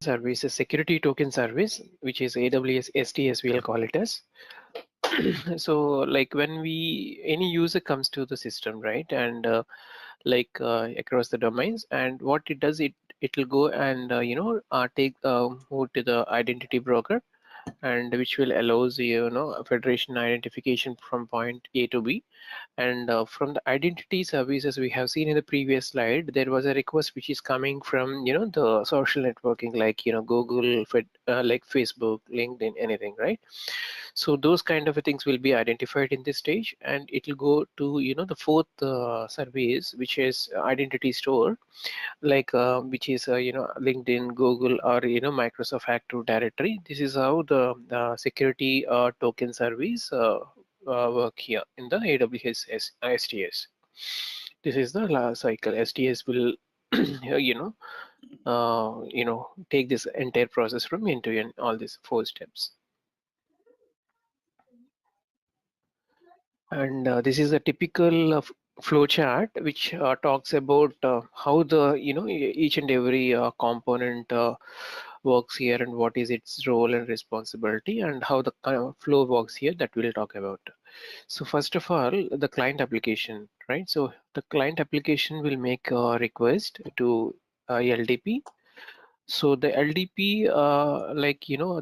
service, a security token service, which is AWS STS, we'll call it as. So like when any user comes to the system, right, and across the domains, and what it does, it will go and take move to the identity broker, and which will allows a federation identification from point A to B. And from the identity services we have seen in the previous slide, there was a request which is coming from the social networking, like Google, like Facebook, LinkedIn, anything, right? So those kind of things will be identified in this stage, and it will go to the fourth service, which is identity store, like which is LinkedIn, Google, or Microsoft Active Directory. This is how the security token service work here in the AWS STS. This is the last cycle. STS will take this entire process from end to end, all these 4 steps. And this is a typical flow chart which talks about how the each and every component works here, and what is its role and responsibility, and how the flow works here, that we'll talk about. So first of all, the client application, right? So the client application will make a request to LDP. So the LDP,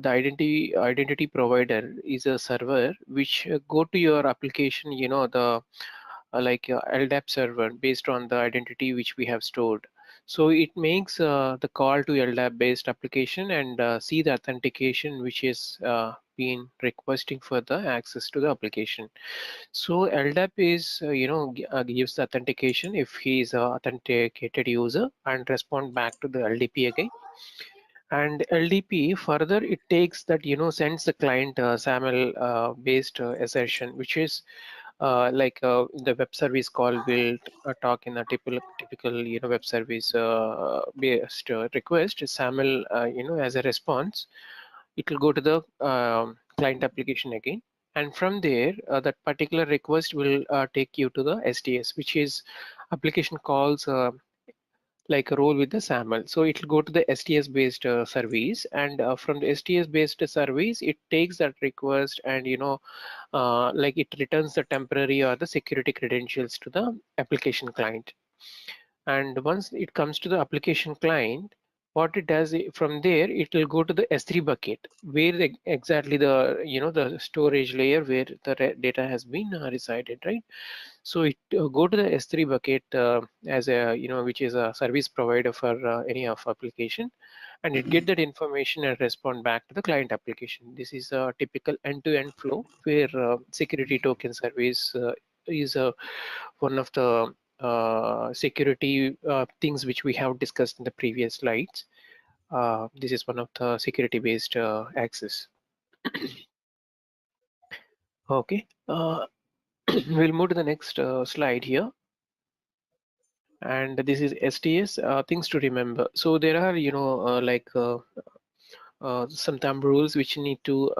the identity provider is a server which go to your application, the LDAP server based on the identity which we have stored. So it makes the call to LDAP based application and see the authentication which is been requesting for the access to the application. So LDAP is gives the authentication if he is a authenticated user, and respond back to the LDP again. And LDP further, it takes that sends the client SAML based assertion, which is the web service call will talk in a typical web service based request. SAML as a response, it will go to the client application again, and from there that particular request will take you to the STS, which is application calls like a role with the SAML. So it will go to the STS based service, and from the STS based service, it takes that request and it returns the temporary or the security credentials to the application client. And once it comes to the application client, what it does, from there it will go to the S3 bucket, where exactly the the storage layer where the data has been resided, right? So it go to the S3 bucket as a which is a service provider for any of application, and it get that information and respond back to the client application. This is a typical end-to-end flow where security token service is one of the security things which we have discussed in the previous slides. This is one of the security based access. Okay, we'll move to the next slide here. And this is STS, things to remember. So there are some thumb rules which you need to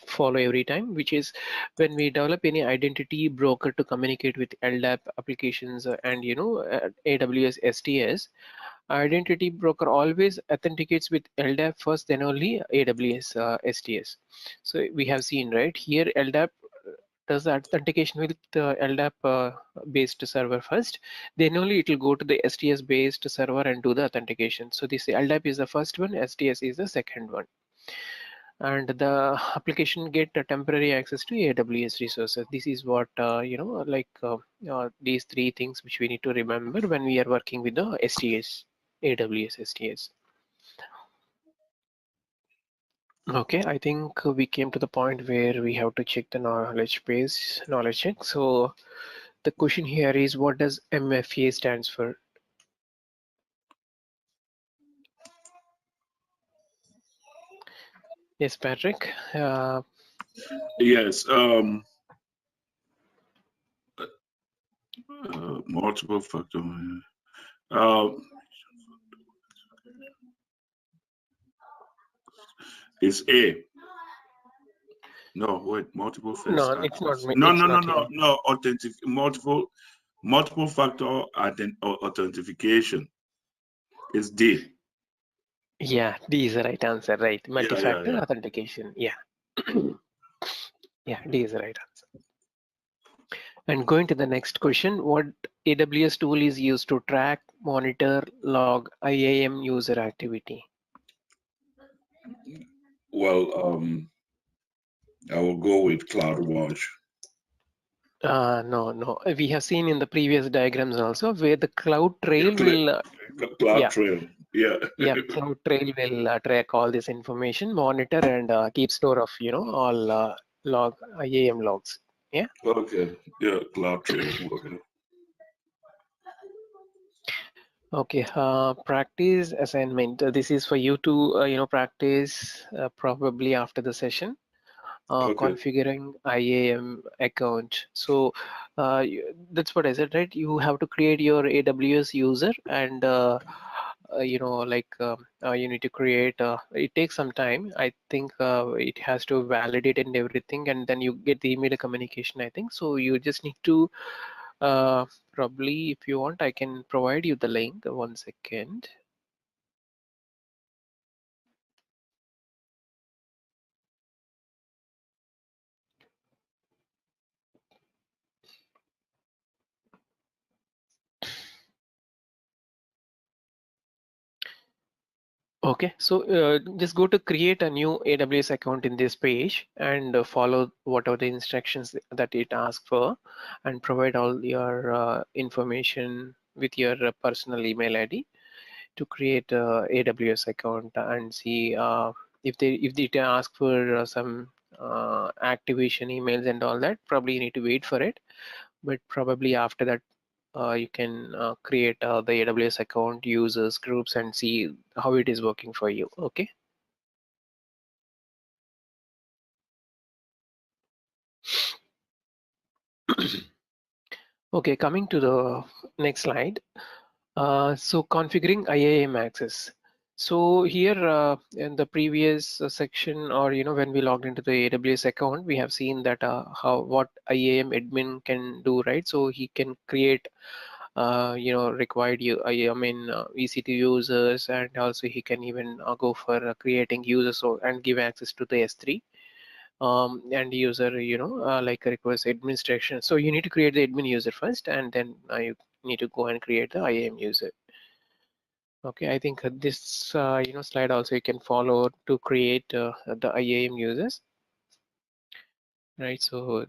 follow every time, which is when we develop any identity broker to communicate with LDAP applications and AWS STS, identity broker always authenticates with LDAP first, then only AWS STS. So we have seen right here, LDAP does the authentication with the LDAP based server first, then only it will go to the STS based server and do the authentication. So this LDAP is the first one, STS is the second one. And the application get a temporary access to AWS resources. This is what these 3 things which we need to remember when we are working with the STS, AWS STS. Okay, I think we came to the point where we have to check the knowledge base, knowledge check. So the question here is, what does MFA stands for? Yes, Patrick. Yes. Multiple factor. It's A. No, wait. Multiple factor. No, it's not. No. Authentic. Multiple factor authentication is D. Yeah, D is the right answer, right? Yeah. Multi-factor authentication. Yeah. Yeah, D is the right answer. And going to the next question, what AWS tool is used to track, monitor, log IAM user activity? Well, I will go with CloudWatch. No. We have seen in the previous diagrams also where the cloud Yeah, trail will, yeah, CloudTrail. Yeah. yeah, cloud trail will track all this information, monitor and keep store of, all log IAM logs. Yeah. Okay. Yeah, CloudTrail. Okay. Okay. Practice assignment. This is for you to, practice probably after the session. Okay. Configuring IAM account. So that's what I said, right? You have to create your AWS user and you need to create. It takes some time. I think it has to validate and everything, and then you get the email communication. I think so. You just need to probably, if you want, I can provide you the link. 1 second. Okay, so just go to create a new AWS account in this page and follow whatever the instructions that it asks for and provide all your information with your personal email ID to create a AWS account and see if they ask for some activation emails and all that, probably you need to wait for it, but probably after that you can create the AWS account, users, groups, and see how it is working for you. Okay. Okay, coming to the next slide. So configuring IAM access. So here in the previous section, or when we logged into the AWS account, we have seen that what IAM admin can do, right? So he can create required EC2 users, and also he can even go for creating users and give access to the S3 and user, like a request administration. So you need to create the admin user first, and then you need to go and create the IAM user. Okay, I think this slide also you can follow to create the IAM users, right? So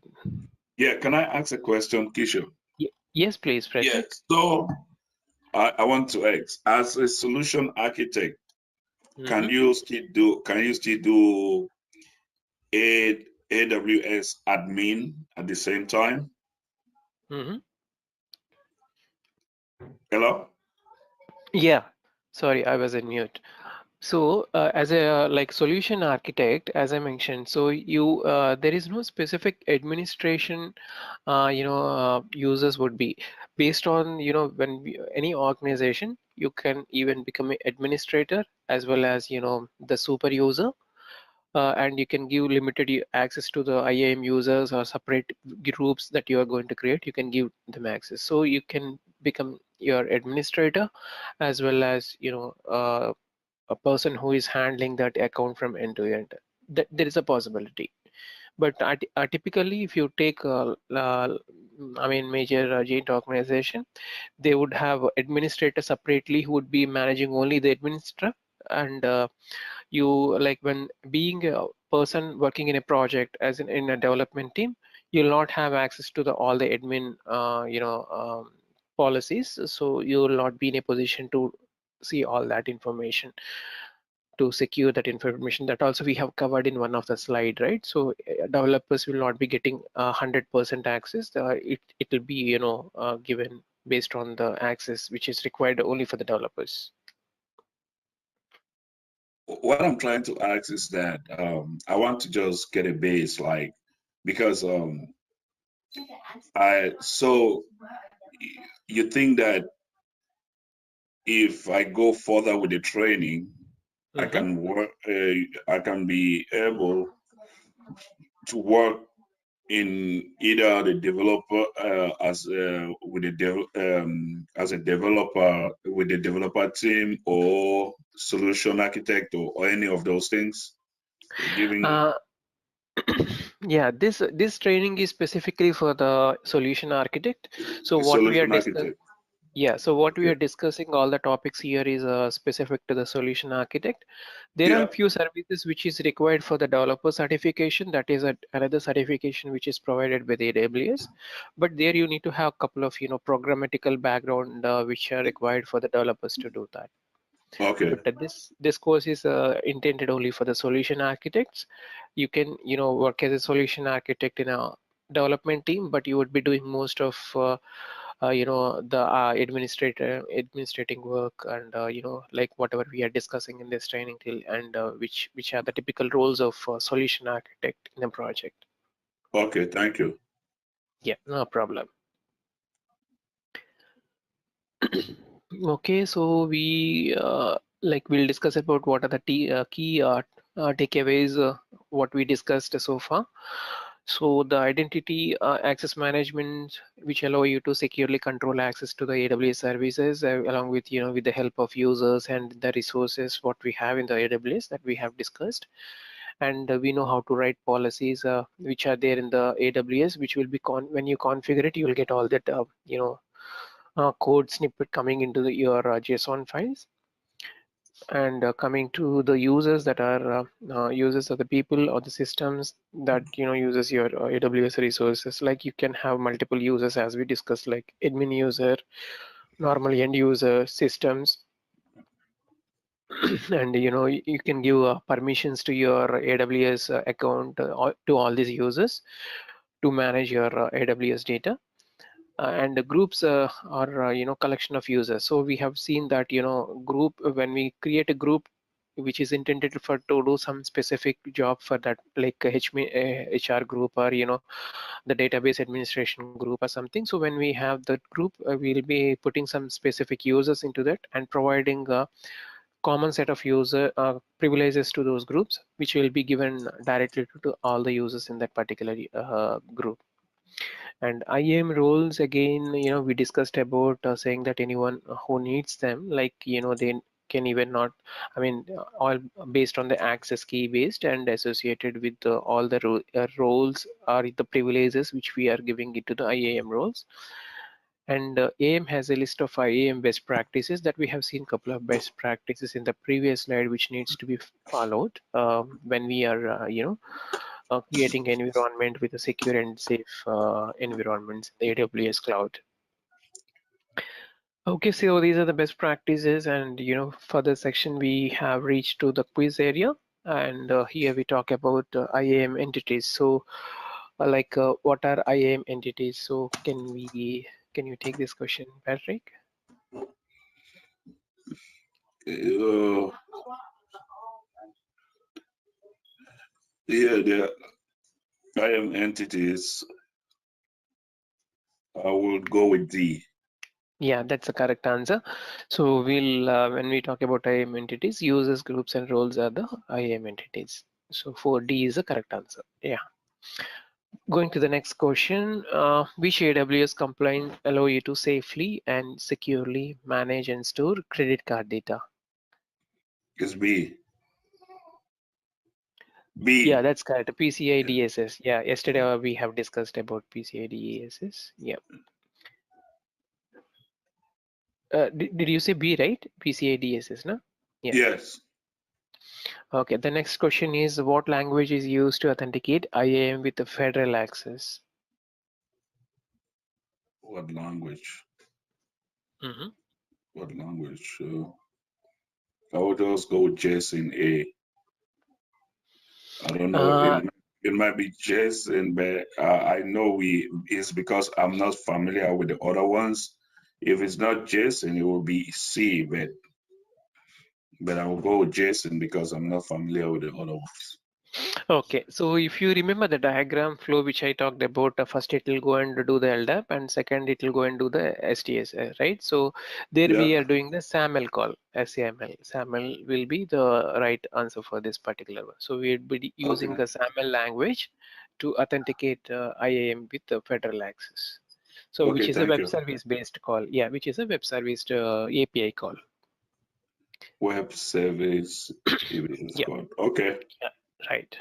Yeah, can I ask a question, Kisho? yes, please, Yeah. Frederick. So I want to ask, as a solution architect, Mm-hmm. can you still do AWS admin at the same time? Mm-hmm. Hello? Yeah, sorry, I was in mute. So as a like solution architect, as I mentioned, so you there is no specific administration, users would be based on, when any organization, you can even become an administrator as well as, the super user. And you can give limited access to the IAM users or separate groups that you are going to create. You can give them access. So you can become your administrator as well as, a person who is handling that account from end to end. That there is a possibility. But typically, if you take, major giant organization, they would have administrator separately who would be managing only the administrator, and you like when being a person working in a project as in a development team, you'll not have access to the all the admin policies, so you will not be in a position to see all that information, to secure that information. That also we have covered in one of the slide, right? So developers will not be getting 100% access. It will be given based on the access which is required only for the developers. What I'm trying to ask is that I want to just get a base, like, because so you think that if I go further with the training, I Mm-hmm. can work, I can be able to work in either the developer as as a developer with the developer team or solution architect or any of those things? Giving Uh, yeah, this training is specifically for the solution architect. So a what we are solution discussing. architect. Yeah, so what we Okay. are discussing, all the topics here is specific to the solution architect. There are Yeah. a few services which is required for the developer certification. That is another certification which is provided by the AWS. But there you need to have a couple of programmatical background which are required for the developers to do that. Okay. But this course is intended only for the solution architects. You can work as a solution architect in a development team, but you would be doing most of the administrating work, and like whatever we are discussing in this training till, and which are the typical roles of solution architect in a project. Okay. Thank you. Yeah, no problem. Okay, so we'll discuss about what are the key takeaways what we discussed so far. So the identity access management, which allow you to securely control access to the AWS services, along with with the help of users and the resources what we have in the AWS that we have discussed. And we know how to write policies which are there in the AWS, which will be when you configure it, you will get all that code snippet coming into your JSON files. And coming to the users that are users of the people or the systems that uses your AWS resources, like you can have multiple users as we discussed, like admin user, normal end user, systems. And you can give permissions to your AWS account to all these users to manage your AWS data. And the groups are collection of users. So we have seen that group, when we create a group which is intended for to do some specific job for that, like a HR group, or the database administration group or something. So when we have that group, we'll be putting some specific users into that and providing a common set of user privileges to those groups, which will be given directly to all the users in that particular group. And IAM roles, again, we discussed about saying that anyone who needs them, like, they can even not, I mean, all based on the access key based and associated with all the roles or the privileges which we are giving it to the IAM roles. And AM has a list of IAM best practices that we have seen. Couple of best practices in the previous slide, which needs to be followed when we are, creating an environment with a secure and safe environments in the AWS cloud. Okay, so these are the best practices, and for the section we have reached to the quiz area, and here we talk about IAM entities. So, what are IAM entities? So, can you take this question, Patrick? Uh, yeah, the IAM entities. I will go with D. Yeah, that's the correct answer. So we'll when we talk about IAM entities, users, groups, and roles are the IAM entities. So 4D is the correct answer. Yeah. Going to the next question, which AWS compliant allow you to safely and securely manage and store credit card data? It's B. Yeah, B. that's correct. PCI Yeah. DSS. Yeah, yesterday we have discussed about PCI DSS. Yeah. Did you say B, right? PCI DSS, no? Yeah. Yes. Okay, the next question is, what language is used to authenticate IAM with the federal access? What language? Mhm. What language? I will just go with JSON A. I don't know. Uh, It might be JSON, but I know it's because I'm not familiar with the other ones. If it's not JSON, it will be C, but I will go with JSON because I'm not familiar with the other ones. Okay, so if you remember the diagram flow which I talked about, first it will go and do the LDAP, and second it will go and do the STS, right? So there Yeah. we are doing the SAML call, SAML. SAML will be the right answer for this particular one. So we'll be using Okay. the SAML language to authenticate IAM with the federal access. So which Okay, is a thank web you. service based call. Yeah, which is a web service API call. Web service is Yeah, called. Okay. yeah, right.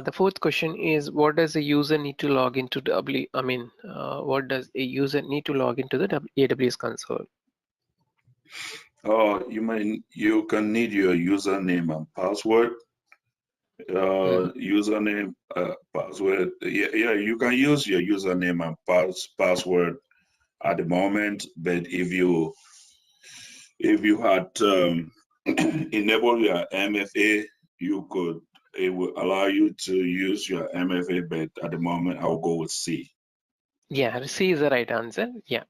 The fourth question is, what does a user need to log into what does a user need to log into the AWS console? You can need your username and password. Mhm. Username, password. Yeah, you can use your username and password at the moment, but if you had enabled your MFA, it will allow you to use your MFA, but at the moment I'll go with C. Yeah, C is the right answer. Yeah.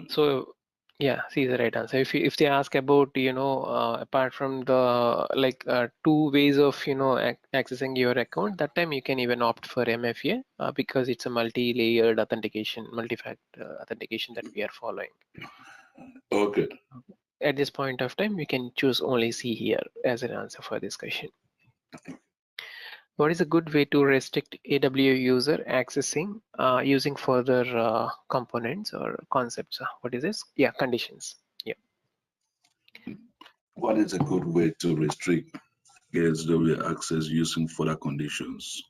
So yeah, C is the right answer. If they ask about apart from the two ways of accessing your account, that time you can even opt for MFA because it's a multi-layered authentication, multi-factor authentication that we are following. Okay. At this point of time, we can choose only C here as an answer for this question. What is a good way to restrict AWS user accessing using further components or concepts? What is this? Yeah, conditions. Yeah. What is a good way to restrict ASW access using further conditions?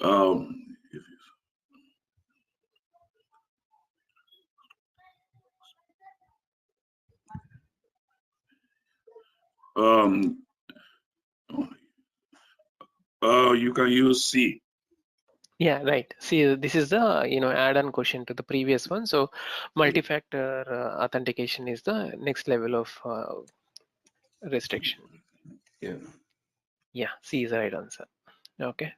Um, um, you can use C. Yeah, right. See, this is the add-on question to the previous one. So, multi-factor authentication is the next level of restriction. Yeah. Yeah, C is the right answer. Okay.